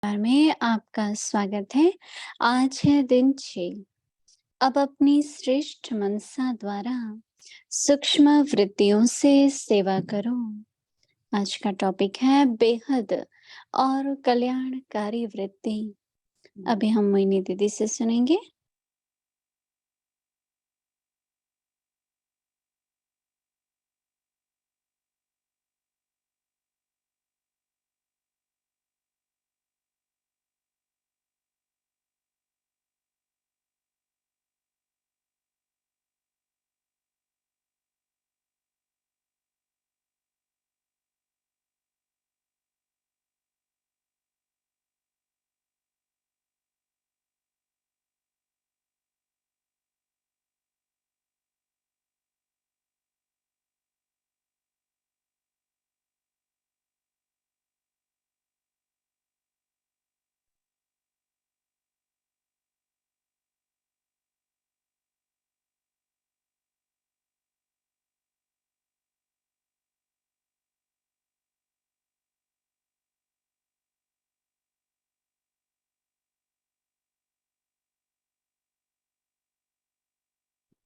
में आपका स्वागत है। आज है दिन 6। अब अपनी श्रेष्ठ मनसा द्वारा सूक्ष्म वृत्तियों से सेवा करो। आज का टॉपिक है बेहद और कल्याणकारी वृत्ति। अभी हम मोहिनी दीदी से सुनेंगे।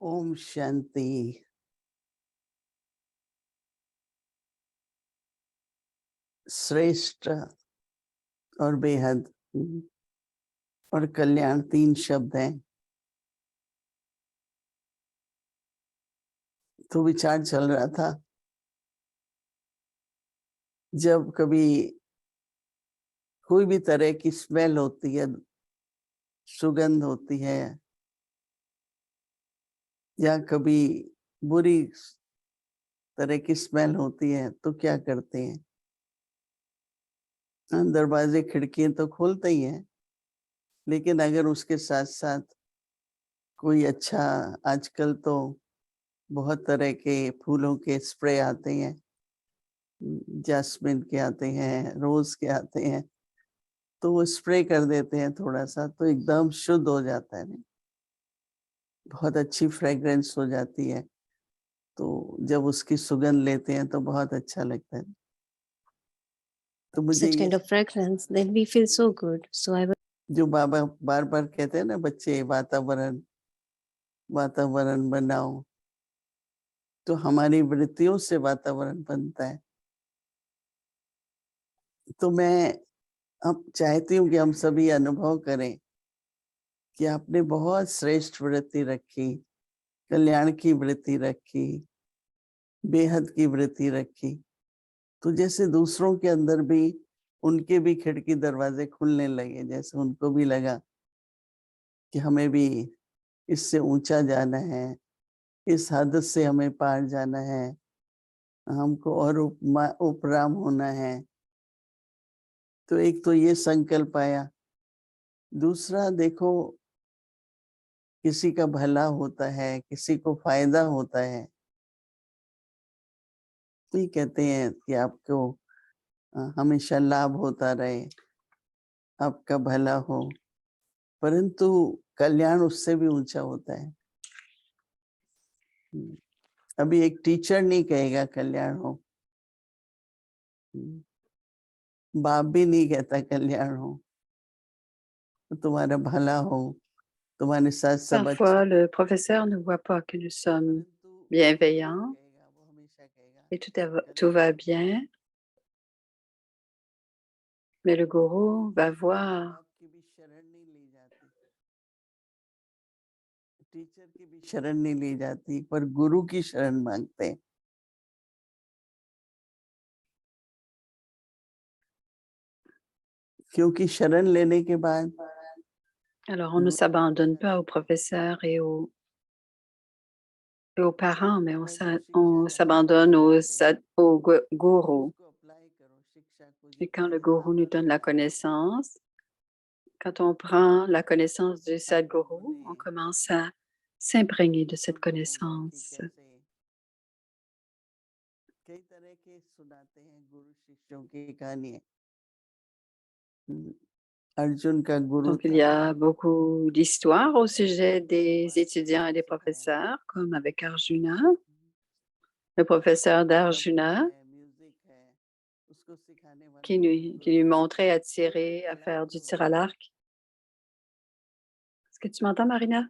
ओम शांति। श्रेष्ठ और बेहद और कल्याण 3 शब्द हैं। तो विचार चल रहा था, जब कभी कोई भी तरह की स्मेल होती है, सुगंध होती है, या कभी बुरी तरह की स्मेल होती है, तो क्या करते हैं? दरवाजे खिड़कियां तो खोलते ही हैं, लेकिन अगर उसके साथ साथ कोई अच्छा, आजकल तो बहुत तरह के फूलों के स्प्रे आते हैं, जैस्मिन के आते हैं, रोज के आते हैं, तो वो स्प्रे कर देते हैं थोड़ा सा, तो एकदम शुद्ध हो जाता है। नहीं, बहुत अच्छी फ्रेग्रेंस हो जाती है। तो जब उसकी सुगंध लेते हैं तो बहुत अच्छा लगता है। तो मुझे Such ये kind of fragrance, then we feel so good. So I जो बाबा बार बार कहते हैं ना, बच्चे वातावरण वातावरण बनाओ, तो हमारी वृत्तियों से वातावरण बनता है। तो मैं अब चाहती हूँ कि हम सभी अनुभव करें कि आपने बहुत श्रेष्ठ वृत्ति रखी, कल्याण की वृत्ति रखी, बेहद की वृत्ति रखी। तो जैसे दूसरों के अंदर भी उनके भी खिड़की दरवाजे खुलने लगे, जैसे उनको भी लगा कि हमें भी इससे ऊंचा जाना है, इस हद से हमें पार जाना है, हमको और उपराम होना है। तो एक तो ये संकल्प आया। दूसरा, देखो, किसी का भला होता है, किसी को फायदा होता है, तो ये कहते हैं कि आपको हमेशा लाभ होता रहे, आपका भला हो। परंतु कल्याण उससे भी ऊंचा होता है। अभी एक टीचर नहीं कहेगा कल्याण हो, बाप भी नहीं कहता कल्याण हो, तो तुम्हारा भला हो, तुम्हारे साथ सब अच्छा। Parfois, le professeur ne voit pas que nous sommes परंतु bienveillants कहेगा, वो हमेशा कहेगा et tout va bien, mais le gourou va voir आपकी भी शरण नहीं ली जाती, टीचर की भी शरण नहीं ली जाती, पर गुरु की शरण मांगते हैं। क्योंकि शरण लेने के बाद Alors, on ne s'abandonne pas aux professeurs et aux parents, mais on s'abandonne au gourou. Et quand le gourou nous donne la connaissance, quand on prend la connaissance du Sadguru, on commence à s'imprégner de cette connaissance. कई तरह के सुनाते हैं गुरु शिष्यों की कहानी। अर्जुन का गुरु Donc, il था, y a beaucoup d'histoires au sujet des étudiants et des professeurs, comme avec Arjuna. Le professeur d'Arjuna, music है, उसको सिखाने qui lui montrait à tirer, à faire du tir à l'arc. Est-ce que tu m'entends, Marina?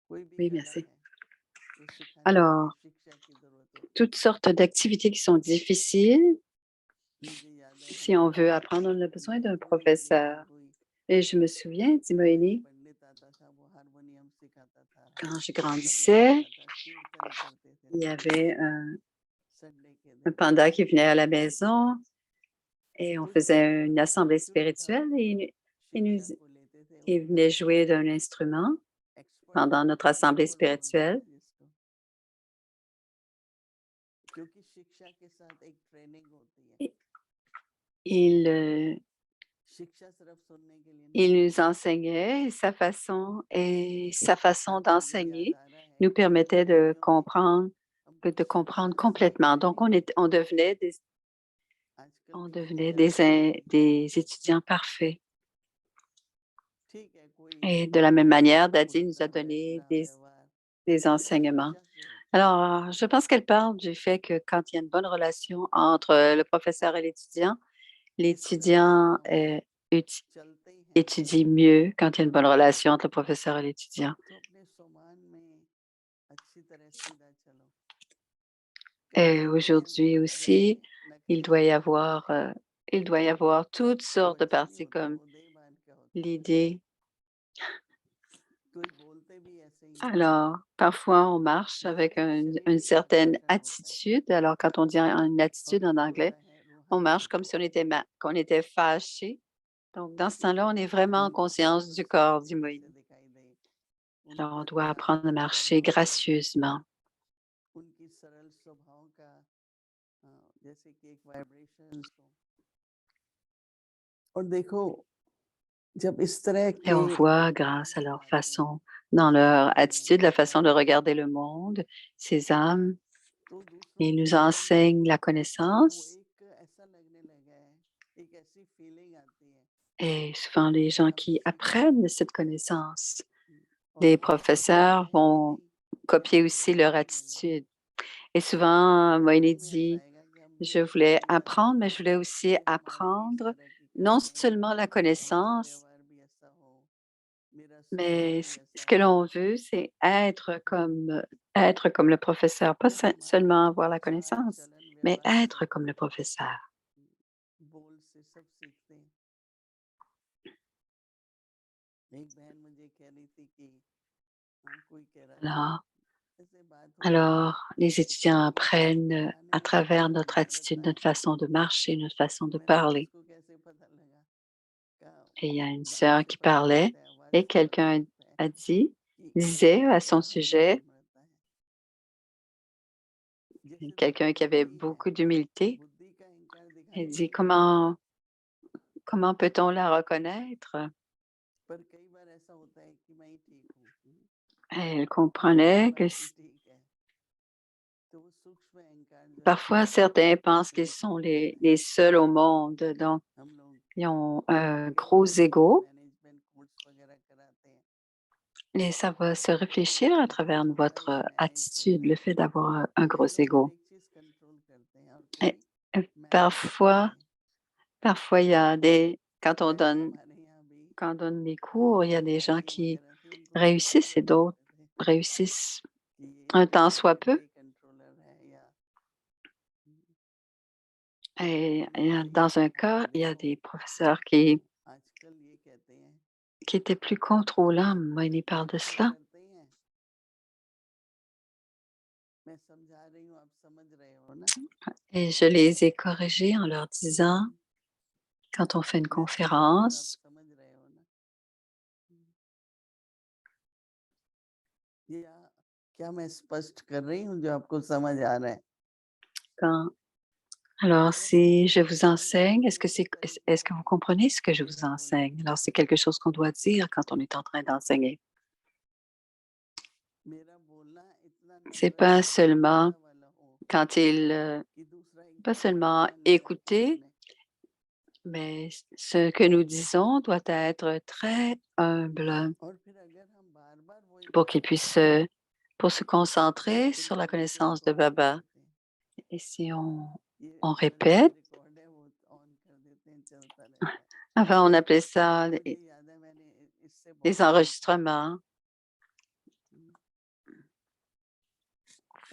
Oui, merci. Alors, toutes sortes d'activités qui sont difficiles. Si on veut apprendre, on a besoin d'un professeur. Et je me souviens, dit Moïni, quand je grandissais, il y avait un panda qui venait à la maison et on faisait une assemblée spirituelle et il venait jouer d'un instrument pendant notre assemblée spirituelle. Il nous enseignait sa façon d'enseigner nous permettait de comprendre complètement. Donc, on devenait des étudiants parfaits. Et de la même manière, Dadi nous a donné des enseignements. Alors, je pense qu'elle parle du fait que quand il y a une bonne relation entre le professeur et l'étudiant étudie mieux quand il y a une bonne relation entre le professeur et l'étudiant. Et aujourd'hui aussi, il doit y avoir toutes sortes de parties comme l'idée. Alors, parfois, on marche avec une certaine attitude. Alors, quand on dit une attitude en anglais, on marche comme si qu'on était fâché. Donc, dans ce temps-là, on est vraiment en conscience du corps, dit Moïse. Alors, on doit apprendre à marcher gracieusement. Et on voit, grâce à leur façon, dans leur attitude, la façon de regarder le monde, ces âmes, ils nous enseignent la connaissance. Et souvent, les gens qui apprennent cette connaissance, les professeurs vont copier aussi leur attitude. Et souvent, Moïni dit, je voulais apprendre, mais je voulais aussi apprendre non seulement la connaissance, mais ce que l'on veut, c'est être comme le professeur, pas seulement avoir la connaissance, mais être comme le professeur. Alors, les étudiants apprennent à travers notre attitude, notre façon de marcher, notre façon de parler. Et il y a une sœur qui parlait et quelqu'un disait à son sujet, quelqu'un qui avait beaucoup d'humilité, elle dit, comment peut-on la reconnaître? Elle comprenait que parfois certains pensent qu'ils sont les seuls au monde, donc ils ont un gros ego. Et ça va se réfléchir à travers votre attitude, le fait d'avoir un gros ego. Et parfois, il y a quand on donne des cours, il y a des gens qui réussissent et d'autres réussissent un tant soit peu. Et dans un cas, il y a des professeurs qui étaient plus contrôlants. Moi, il parle de cela. Et je les ai corrigés en leur disant, quand on fait une conférence, alors si je vous enseigne, est-ce que vous comprenez ce que je vous enseigne? Alors, c'est quelque chose qu'on doit dire quand on est en train d'enseigner. C'est pas seulement pas seulement écouter, mais ce que nous disons doit être très humble pour qu'ils puissent pour se concentrer sur la connaissance de Baba. Et si on répète, Avant, on appelait ça मुझे les याद है मैंने इससे les बहुत पहले enregistrements.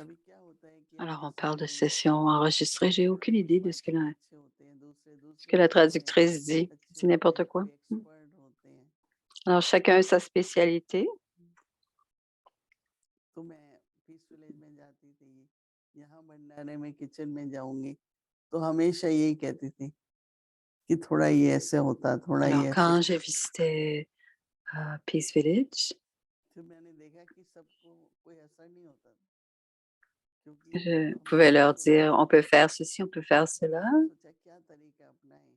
अभी क्या होता है कि Alors, हम on जैसे parle de कोई sessions enregistrées. J'ai aucune idée de वाक्य अच्छे होते हैं ce दूसरे que la वाक्यों में traductrice dit. अच्छे C'est होते n'importe हैं quoi. कोई एक्सपर्ट होते हैं Alors, chacun a sa spécialité. तो मैं पीस विलेज में जाती थी यहाँ भंडारे में किचन में जाऊंगी तो हमेशा यही कहती थी कि थोड़ा ये ऐसे होता थोड़ा Alors, ये ऐसे quand j'ai visité Peace Village, फिर मैंने देखा कि सबको कोई असर नहीं होता था क्योंकि je हमने pouvais क्या leur सोचा dire, on peut faire ceci, on peut faire cela, हमने सोचा क्या तरीका अपनाएं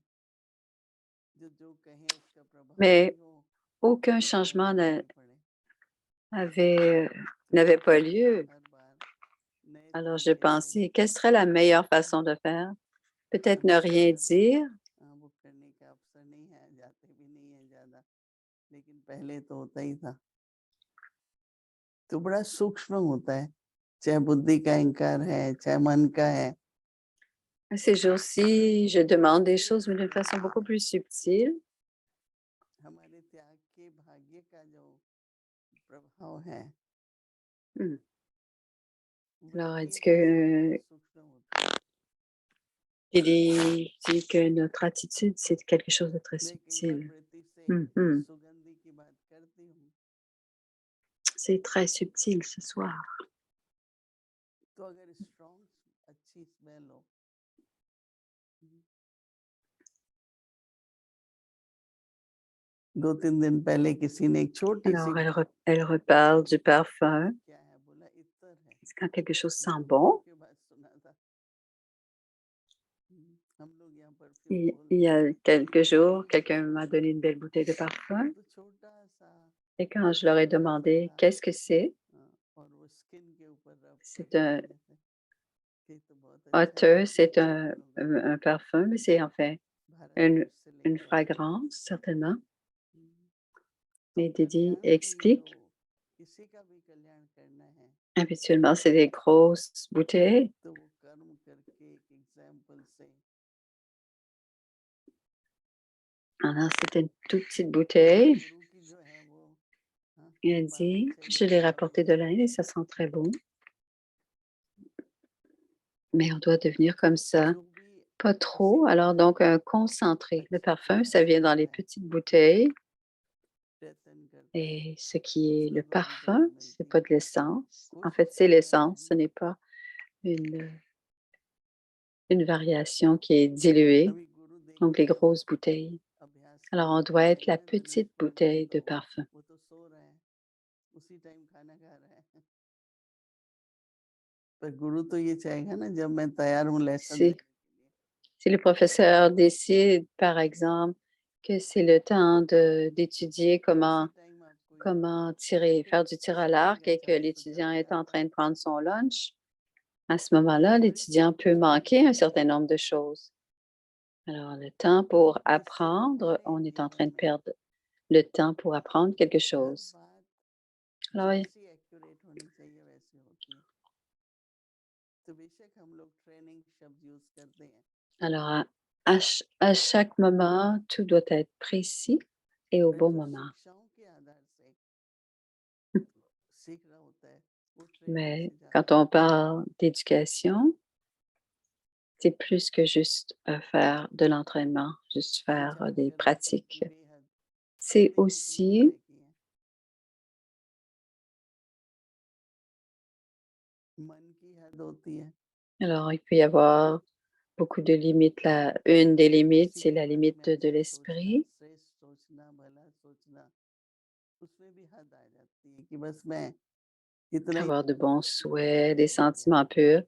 जो जो कहें उसका प्रभाव mais भी हो aucun और फर्क changement भी नहीं पड़े n'avait तो n'avait मैंने pas सोचा lieu. हर बार नए Alors, j'ai तरीके से pensé, quelle serait la meilleure façon de faire? Peut-être ne अभी rien टिकट dire. बुक करने का अवसर नहीं है जाते भी नहीं है ज्यादा लेकिन पहले तो होता ही था तो बड़ा सूक्ष्म होता है चाहे बुद्धि का अहंकार है चाहे मन का है Ces jours-ci, je demande des choses, mais d'une façon beaucoup plus subtile. हमारे त्याग के भाग्य का जो प्रभाव है Hmm. बड़ा Alors, elle dit एक दूसरे में बड़ा que, सूक्ष्म होता है il dit que notre attitude, c'est quelque chose de très मैं कई बार subtil. वृत्ति से Mhm. सुगंधि की बात करती हूँ C'est très subtil ce soir. तो अगर स्ट्रॉन्ग अच्छी स्मेल हो दो तीन दिन पहले किसी ने एक छोटी सी Alors, elle reparle du parfum. क्या है बोला इत्र है C'est quand quelque chose sent मैंने bon. उसके बाद सुना था हम लोग यहाँ परफ्यूम Il y बोलते a हैं quelques jours, quelqu'un m'a donné une belle bouteille de वो parfum. तो छोटा सा Et quand je leur ai हल्का सा demandé था qu'est-ce que c'est, और वो स्किन के ऊपर रब c'est करके un देने थे कि तो बहुत अच्छा है Otter, c'est सुगंध होगा un parfum, mais c'est enfin une, Bharatvarsh से une लेके आए थे fragrance, certainement. हम्म, तो Et Didi कल्याण की जो explique, किसी का भी कल्याण करना है habituellement, c'est des grosses bouteilles. तो वो कर्म करके एक एग्जाम्पल से Alors, c'était une toute petite bouteille. गुरु की जो है वो हाँ, Et elle बातें dit, je चाहिए l'ai ज्यादा rapporté de नहीं l'Inde et ça sent très bon. Mais on doit devenir comme ça, जो भी pas किसी trop. भी Alors, में donc, un concentré. Le अच्छी parfum, बात ça vient dans les करता है petites bouteilles. प्रयत्न करता है Et ce qui est उसको le तुरंत फल parfum, c'est मिलती pas है de l'essence. कोई En fait, c'est सिखाता l'essence, ce नहीं n'est pas une, une variation qui est diluée. अभी गुरु Donc, les देखते हैं grosses bouteilles. अभ्यास Alors, on करने doit जाते être हैं la ना धनुष petite कोडी में bouteille तो de parfum. वो तो सो रहा है उसी टाइम खाना खा रहा है पर गुरु तो ये चाहेगा ना जब मैं तैयार हूँ लेसन Si, देने के लिए si le professeur décide, par exemple, que c'est le temps d'étudier तो उसी टाइम आपको ये comment tirer, faire du tir à l'arc et que l'étudiant est en train de prendre son lunch, à ce moment-là, l'étudiant peut manquer un certain nombre de choses. Alors, le temps pour apprendre, on est en train de perdre le temps pour apprendre quelque हर chose. बात Alors, oui, जैसी एक्यूरेट होनी चाहिए वैसी होती है तो बेशक हम लोग ट्रेनिंग शब्द यूज करते हैं alors à chaque moment, tout doit être précis et au पर bon जो moment. शिक्षाओं के आधार से सीख रहा होता है वो ट्रेनिंग Mais से quand ज्यादा on parle d'éducation, c'est plus que juste faire de l'entraînement, juste faire विचार des शक्ति की pratiques. बेहद C'est अनेक कितनी aussi, तरह की है मन की हद होती है alors il peut y avoir beaucoup de limites. Une des limites, किसी c'est के la बारे limite में de अच्छा सोचना l'esprit. श्रेष्ठ सोचना भला सोचना उसमें भी हद आ जाती है कि बस मैं इतना ही Avoir de bons सोचूं तो souhaits, des बहुत हो गया sentiments purs,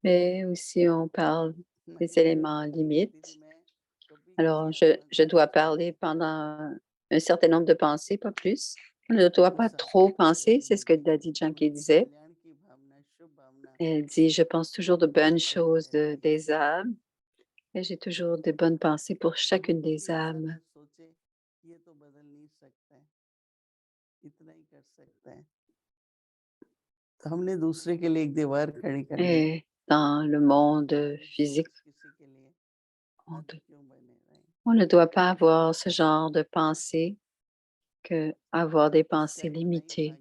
mais aussi on parle des मैंने éléments कहती थी limites. मैं कभी किसी Alors, आत्मा je का dois अच्छा parler नहीं pendant चाहूंगा un certain nombre de pensées, pas plus. On ne doit pas उस trop आत्मा का penser, कल्याण c'est ce que हो Daddy Janki उनके disait. कल्याण की भावना शुभ भावना Elle dit, je pense toujours de bonnes बनी choses रहती है des âmes et j'ai toujours de bonnes pensées pour तो chacune गुरु des भी ऐसा âmes. ना सोचे ये तो बदल नहीं सकता है इतना ही कर सकता है तो हमने दूसरे के लिए एक दीवार खड़ी कर दी Et dans le monde हमारे physique, दोस्त किसी के लिए on हद क्यों बने रहे On ne doit pas avoir ce genre de pensée que avoir des pensées limitées.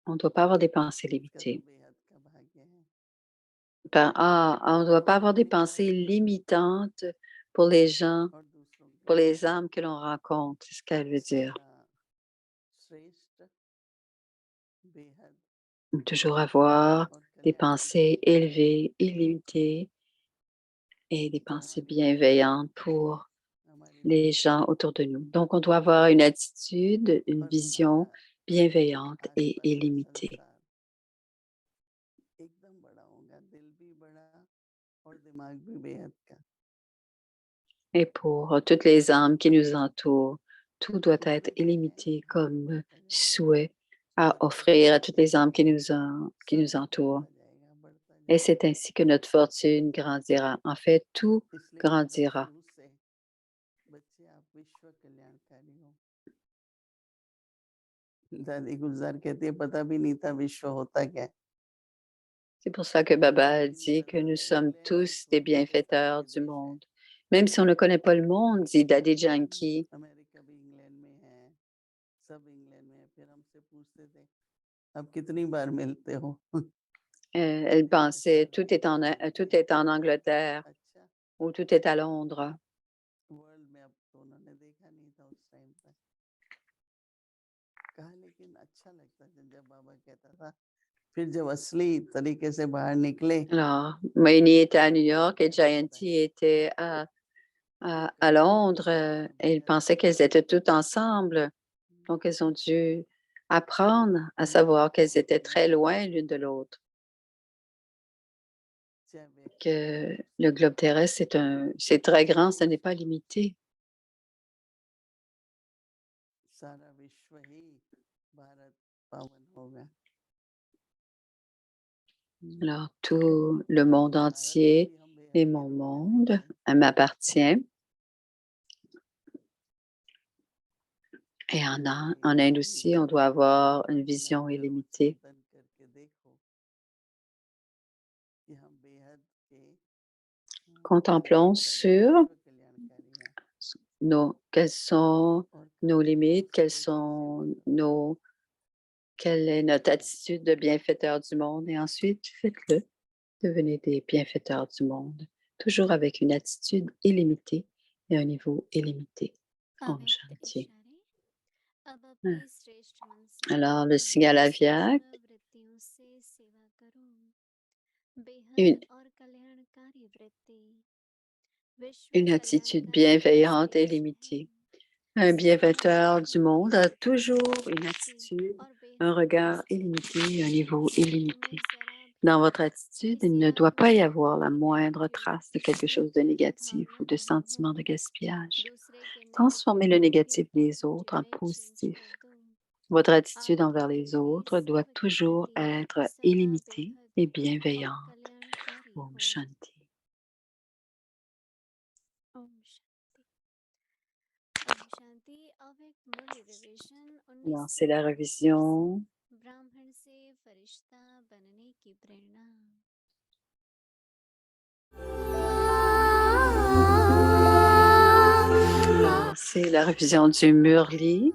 On ne doit pas avoir des pensées limitées. On ne doit pas avoir des pensées limitantes pour les gens, pour les âmes que l'on rencontre, c'est ce qu'elle veut dire. Toujours avoir des pensées élevées, illimitées et des pensées bienveillantes pour les gens autour de nous. Donc, on doit avoir une attitude, une vision bienveillante et illimitée. Et pour toutes les âmes qui nous entourent, tout doit être illimité comme souhait à offrir à toutes les âmes qui nous entourent. Et c'est ainsi que notre fortune grandira. En fait, tout grandira. दादी गुलजार कहती है पता भी नहीं था विश्व होता क्या है। C'est pour ça que Baba a dit que nous sommes tous des bienfaiteurs du monde. Même si on ne connaît pas le monde, dit Daddy Yankee, America भी इंग्लैंड में है, सब इंग्लैंड में है। फिर हमसे पूछते थे आप कितनी बार मिलते हो? elle pensait tout est en Angleterre अच्छा ou tout est à Londres. World में अब तो उन्होंने देखा नहीं था उस टाइम पर। कहा लेकिन अच्छा लगता था जब बाबा कहता था फिर जब असली तरीके से बाहर निकले Alors, Moini était à New York et Jayanti était à Londres. Et ils pensaient qu'elles étaient toutes ensemble. Donc, elles ont dû apprendre à savoir qu'elles étaient très loin l'une de l'autre. Que le globe terrestre, c'est très grand, ce n'est pas limité. सारा विश्व ही भारत पावन होगा। Alors, tout le monde entier est mon monde, m'appartient. Et en Inde aussi, on doit avoir une vision illimitée. Contemplons sur quelles sont nos limites, quelle est notre attitude de bienfaiteur du monde et ensuite faites-le. Devenez des bienfaiteurs du monde, toujours avec une attitude illimitée et un niveau illimité. Om Shanti. Alors, le signal aviaque, une attitude bienveillante et limitée. Un bienfaiteur du monde a toujours une attitude, un regard illimité, un niveau illimité. Dans votre attitude, il ne doit pas y avoir la moindre trace de quelque chose de négatif ou de sentiment de gaspillage. Transformez le négatif des autres en positif. Votre attitude envers les autres doit toujours être illimitée et bienveillante. Om Shanti. Alors, c'est la révision. C'est la révision du Murli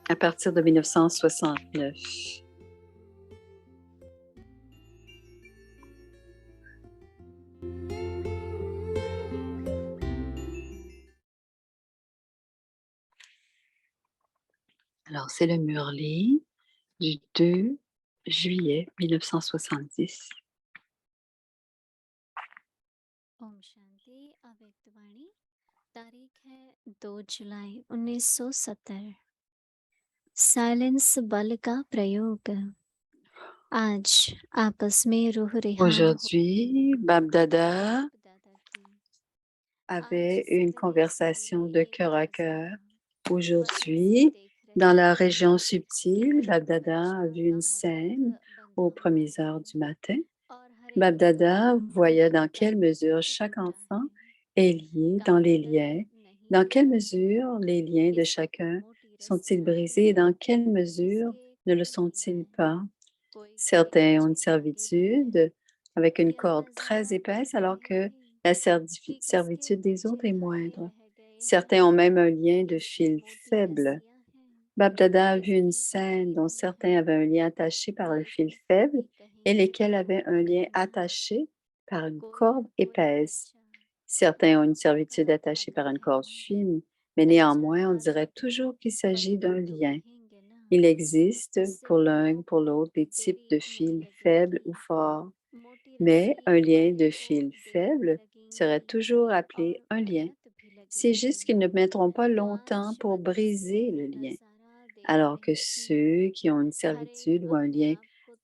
à partir de 1969. Alors, c'est le Murli du 2 juillet 1970. ओम शांति अव्यक्त वाणी तारीख है 2 जुलाई 1970 साइलेंस बल का प्रयोग आज आपस में रूह रिहा Aujourd'hui, Babdada दादा की avait une conversation de cœur à cœur. Aujourd'hui, dans la région subtile, Babdada a vu une scène aux premières heures du matin. Babdada voyait dans quelle mesure chaque enfant est lié dans les liens, dans quelle mesure les liens de chacun sont-ils brisés et dans quelle mesure ne le sont-ils pas. Certains ont une servitude avec une corde très épaisse alors que La servitude des autres est moindre. Certains ont même un lien de fil faible. Bapdada a vu une scène dont certains avaient un lien attaché par le fil faible et lesquels avaient un lien attaché par une corde épaisse. Certains ont une servitude attachée par une corde fine, mais néanmoins, on dirait toujours qu'il s'agit d'un lien. Il existe pour l'un ou pour l'autre des types de fils faibles ou forts, mais un lien de fil faible serait toujours appelé un lien. C'est juste qu'ils ne mettront pas longtemps pour briser le lien, alors que ceux qui ont une servitude ou un lien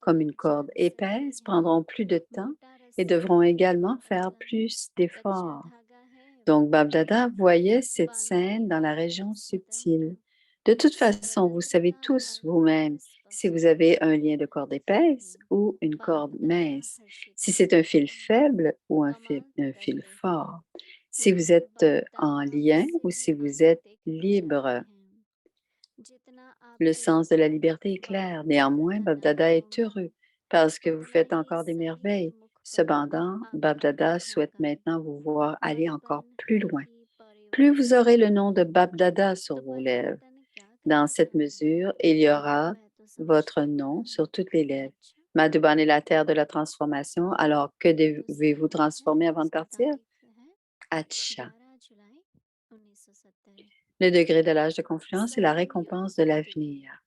comme une corde épaisse prendront plus de temps et devront également faire plus d'efforts. Donc, Bapdada voyait cette scène dans la région subtile. De toute façon, vous savez tous vous-même si vous avez un lien de corde épaisse ou une corde mince, si c'est un fil faible ou un fil fort, si vous êtes en lien ou si vous êtes libre. Le sens de la liberté est clair. Néanmoins, Bapdada est heureux parce que vous faites encore des merveilles. Cependant, Bapdada souhaite maintenant vous voir aller encore plus loin. Plus vous aurez le nom de Bapdada sur vos lèvres, dans cette mesure, il y aura votre nom sur toutes les lèvres. Madhuban est la terre de la transformation, alors que devez-vous transformer avant de partir? Acha. Le degré de l'âge de confluence est la récompense de l'avenir.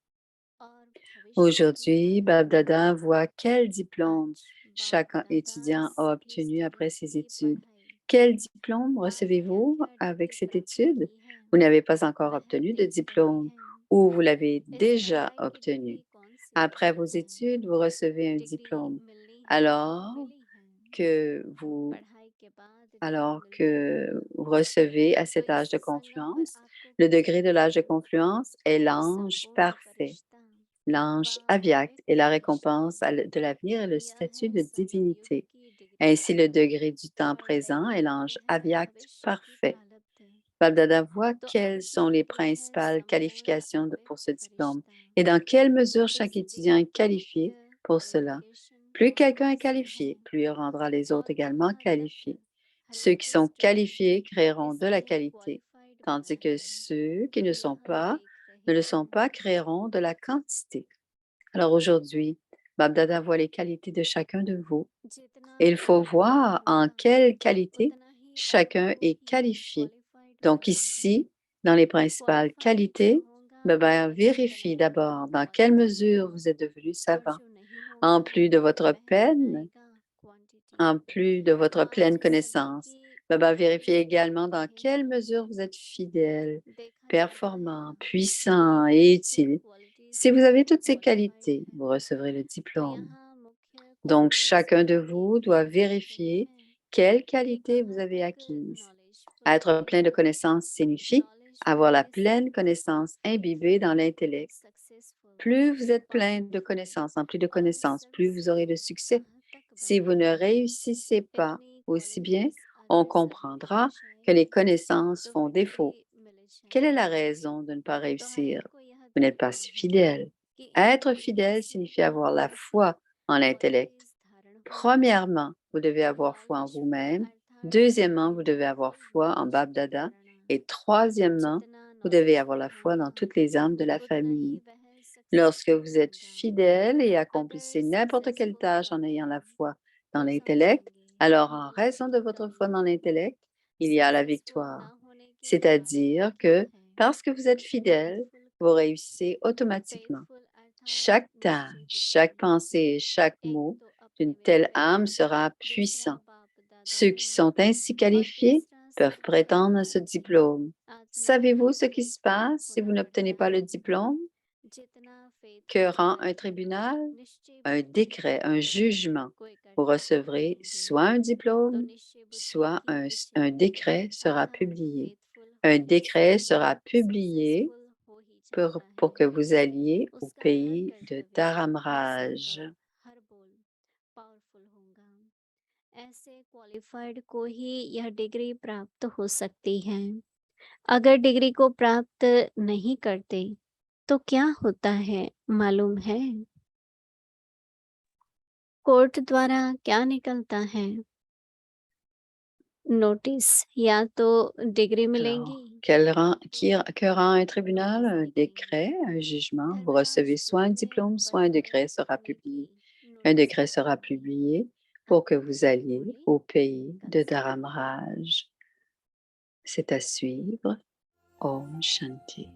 Aujourd'hui, Bapdada voit quel diplôme chaque étudiant a obtenu après ses études. Quel diplôme recevez-vous avec cette étude? Vous n'avez pas encore obtenu de diplôme ou vous l'avez déjà obtenu. Après vos études, vous recevez un diplôme. Alors que vous recevez à cet âge de confluence, le degré de l'âge de confluence est l'ange parfait. L'ange Avyakt est la récompense de l'avenir et le statut de divinité. Ainsi, le degré du temps présent est l'ange Avyakt parfait. Bapdada voit quelles sont les principales qualifications pour ce diplôme et dans quelle mesure chaque étudiant est qualifié pour cela. Plus quelqu'un est qualifié, plus il rendra les autres également qualifiés. Ceux qui sont qualifiés créeront de la qualité, tandis que ceux qui ne le sont pas créeront de la quantité. Alors aujourd'hui, Bapdada voit les qualités de chacun de vous. Et il faut voir en quelle qualité chacun est qualifié. Donc ici, dans les principales qualités, Baba vérifie d'abord dans quelle mesure vous êtes devenu savant. En plus de votre peine, en plus de votre pleine connaissance, Baba vérifie également dans quelle mesure vous êtes fidèle, performant, puissant et utile. Si vous avez toutes ces qualités, vous recevrez le diplôme. Donc, chacun de vous doit vérifier quelles qualités vous avez acquises. Être plein de connaissances signifie avoir la pleine connaissance imbibée dans l'intellect. Plus vous êtes plein de connaissances, en plus de connaissances, plus vous aurez de succès. Si vous ne réussissez pas aussi bien, on comprendra que les connaissances font défaut. Quelle est la raison de ne pas réussir? Vous n'êtes pas si fidèle. Être fidèle signifie avoir la foi en l'intellect. Premièrement, vous devez avoir foi en vous-même. Deuxièmement, vous devez avoir foi en Bapdada. Et troisièmement, vous devez avoir la foi dans toutes les âmes de la famille. Lorsque vous êtes fidèle et accomplissez n'importe quelle tâche en ayant la foi dans l'intellect, alors en raison de votre foi dans l'intellect, il y a la victoire. C'est-à-dire que parce que vous êtes fidèle, vous réussissez automatiquement. Chaque tâche, chaque pensée et chaque mot d'une telle âme sera puissant. Ceux qui sont ainsi qualifiés peuvent prétendre à ce diplôme. Savez-vous ce qui se passe si vous n'obtenez pas le diplôme? Que rend un tribunal? Un décret, un jugement. Vous recevrez soit un diplôme, soit un décret sera publié. Un décret sera publié pour que vous alliez au pays de Dharamraj. ऐसे क्वालिफाइड को ही यह डिग्री प्राप्त हो सकती है। अगर डिग्री को प्राप्त नहीं करते तो क्या होता है मालूम है? कोर्ट द्वारा क्या निकलता है? नोटिस या तो डिग्री Alors, मिलेंगी que rend un tribunal? Un décret, un jugement. Vous recevez soit un diplôme, soit un décret sera publié. Un décret sera publié pour que vous alliez au pays de Dharamraj. C'est à suivre. Om Shanti.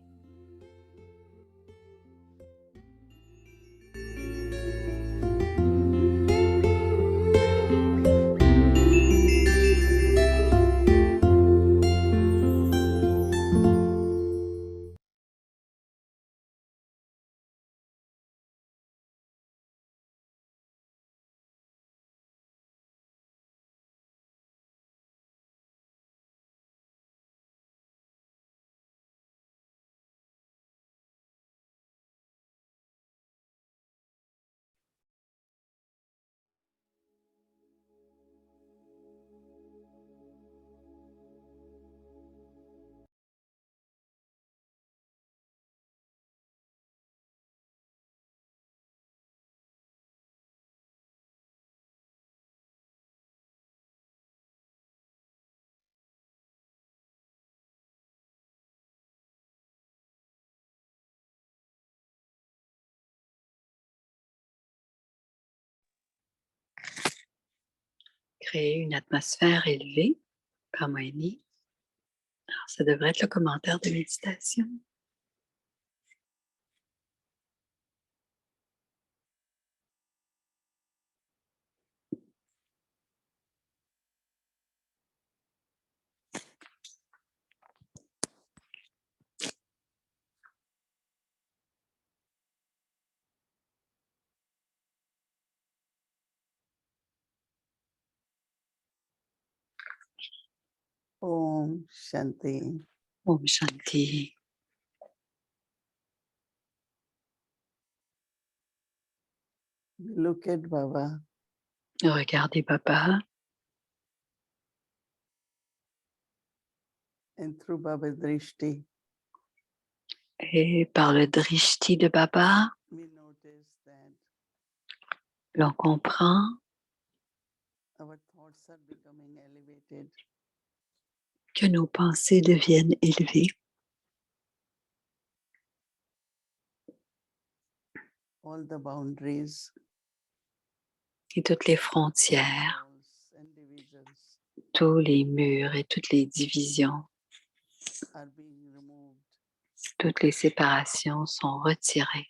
Créer une atmosphère élevée, Kamini. Alors, ça devrait être le commentaire de méditation. Om Shanti. Om Shanti. Look at Baba. Regardez Baba And through Baba's drishti, et par le drishti de Baba, we notice that l'on comprend our thoughts are becoming elevated. que nos pensées deviennent élevées. All the boundaries, Et toutes les frontières, walls and divisions tous les murs et toutes les divisions, are being removed toutes les séparations sont retirées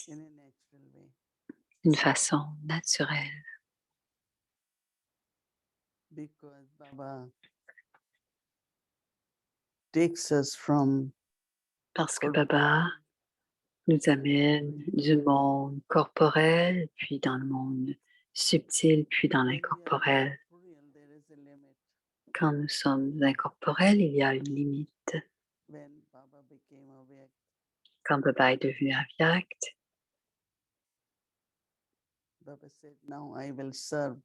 in a natural way. d'une façon naturelle. Because Baba takes us from Parce que Baba nous amène du monde corporel, puis dans le monde subtil, puis dans l'incorporel. there is a limit. Quand nous sommes incorporels, il y a une limite. When Baba became aware, Quand Baba est devenu avyakt, Baba said, "Now I will serve."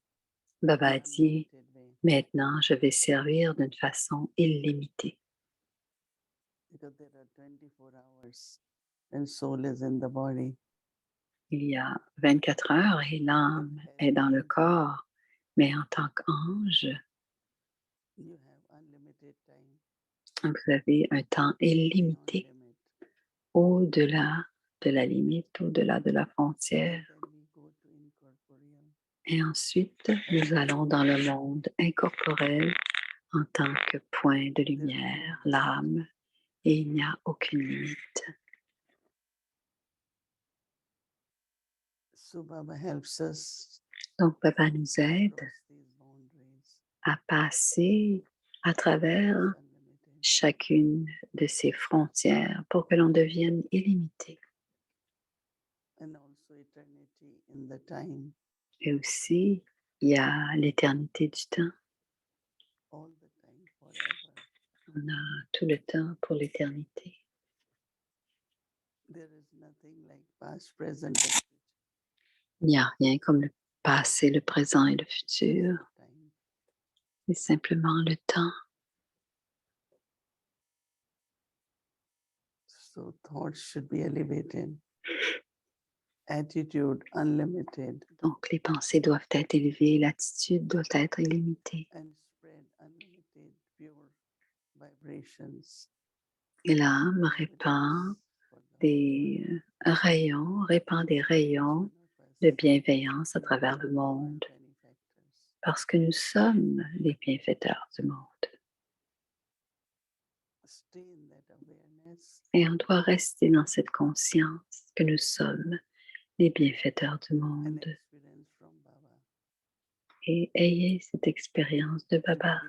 Baba a in dit, unlimited way." maintenant je vais servir d'une façon illimitée. Because there are 24 hours and soul is in the body. Il y a 24 heures et l'âme est dans le corps, mais en tant qu'ange, You have unlimited time. vous avez un temps beyond illimité limit. au-delà de la limite, au-delà de la frontière. Then we go to incorporeal. Et ensuite, nous allons dans le monde incorporel en tant que point de lumière, l'âme, et il n'y a aucune limite. So Baba helps us Donc, Baba nous aide cross these boundaries. à passer à travers It's unlimited. chacune de ces frontières pour que l'on devienne illimité. And also eternity in the time. Et aussi, il y a l'éternité du temps. All the time, forever. On a tout le temps pour l'éternité. There is nothing like past, present, and future. Il n'y a rien comme le passé, le présent et le futur. Time. C'est simplement le temps. So thoughts should be elevated. Attitude unlimited Donc, les pensées doivent être élevées, l'attitude doit être illimitée. and spread vibrations Et l'âme répand des rayons de bienveillance à travers le monde parce que nous sommes les bienfaiteurs du monde. Et on doit rester dans cette conscience que nous sommes les bienfaiteurs du monde. Et ayez cette expérience de Baba.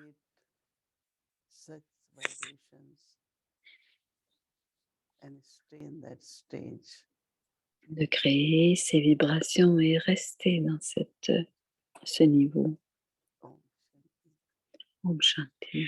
De créer ces vibrations et rester dans ce niveau. Om Shanti.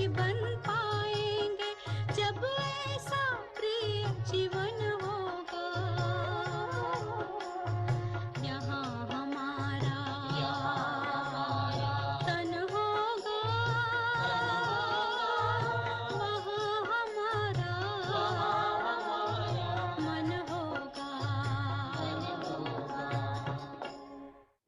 बन